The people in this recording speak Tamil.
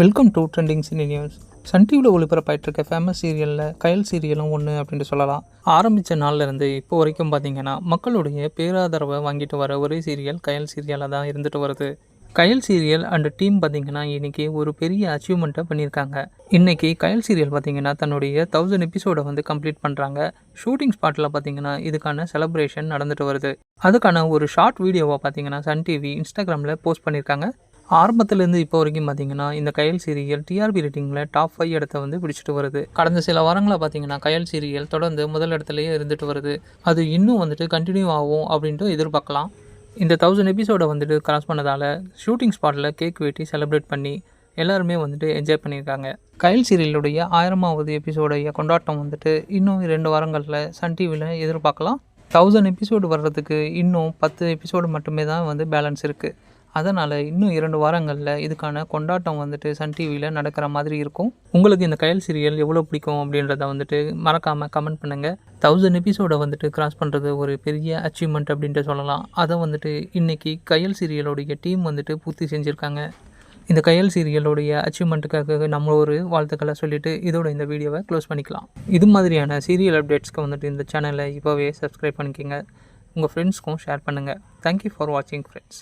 Welcome to trending cine news. Sun டிவியில் ஒளிபரப்பாயிட்டு இருக்க ஃபேமஸ் சீரியலில் கயல் சீரியலும் ஒன்று அப்படின்ட்டு சொல்லலாம். ஆரம்பித்த நாள்லேருந்து இப்போ வரைக்கும் பார்த்தீங்கன்னா மக்களுடைய பேராதரவை வாங்கிட்டு வர ஒரே சீரியல் கயல் சீரியலாக தான் இருந்துட்டு வருது. கயல் சீரியல் அண்ட் டீம் பார்த்தீங்கன்னா இன்றைக்கி ஒரு பெரிய அச்சீவ்மெண்ட்டை பண்ணியிருக்காங்க. இன்றைக்கி கயல் சீரியல் பார்த்தீங்கன்னா தன்னுடைய 1000 எபிசோடை வந்து கம்ப்ளீட் பண்ணுறாங்க. ஷூட்டிங் ஸ்பாட்டில் பார்த்தீங்கன்னா இதுக்கான செலிப்ரேஷன் நடந்துட்டு வருது. அதுக்கான ஒரு ஷார்ட் வீடியோவை பார்த்தீங்கன்னா சன் டிவி இன்ஸ்டாகிராமில் போஸ்ட் பண்ணியிருக்காங்க. ஆரம்பத்துலேருந்து இப்போ வரைக்கும் பார்த்தீங்கன்னா இந்த கயல் சீரியல் டிஆர்பி ரேட்டிங்கில் டாப் 5 இடத்த வந்து பிடிச்சிட்டு வருது. கடந்த சில வாரங்களாக பார்த்தீங்கன்னா கயல் சீரியல் தொடர்ந்து முதல் இடத்துலையே இருந்துட்டு வருது. அது இன்னும் வந்துட்டு கண்டினியூ ஆகும் அப்படின்ட்டு எதிர்பார்க்கலாம். இந்த 1000 எபிசோடை வந்துட்டு கிராஸ் பண்ணதால் ஷூட்டிங் ஸ்பாட்டில் கேக் வெட்டி செலிப்ரேட் பண்ணி எல்லாருமே வந்துட்டு என்ஜாய் பண்ணியிருக்காங்க. கயல் சீரியலுடைய 1000வது எபிசோடைய கொண்டாட்டம் வந்துட்டு இன்னும் 2 வாரங்களில் சன் டிவியில் எதிர்பார்க்கலாம். 1000 எபிசோடு வர்றதுக்கு இன்னும் 10 எபிசோடு மட்டுமே தான் வந்து பேலன்ஸ் இருக்குது. அதனால் இன்னும் 2 வாரங்களில் இதுக்கான கொண்டாட்டம் வந்துட்டு சன் டிவியில் நடக்கிற மாதிரி இருக்கும். உங்களுக்கு இந்த கயல் சீரியல் எவ்வளோ பிடிக்கும் அப்படின்றத வந்துட்டு மறக்காமல் கமெண்ட் பண்ணுங்கள். 1000 எபிசோடை வந்துட்டு கிராஸ் பண்ணுறது ஒரு பெரிய அச்சீவ்மெண்ட் அப்படின்ட்டு சொல்லலாம். அதை வந்துட்டு இன்றைக்கி கயல் சீரியலோடைய டீம் வந்துட்டு பூர்த்தி செஞ்சுருக்காங்க. இந்த கயல் சீரியலோடைய அச்சீவ்மெண்ட்டுக்காக நம்ம ஒரு வாழ்த்துக்களை சொல்லிவிட்டு இதோட இந்த வீடியோவை க்ளோஸ் பண்ணிக்கலாம். இது மாதிரியான சீரியல் அப்டேட்ஸ்க்கு வந்துட்டு இந்த சேனலை இப்போவே சப்ஸ்கிரைப் பண்ணிக்கோங்க. உங்கள் ஃப்ரெண்ட்ஸ்க்கும் ஷேர் பண்ணுங்கள். தேங்க்யூ ஃபார் வாட்சிங் ஃப்ரெண்ட்ஸ்.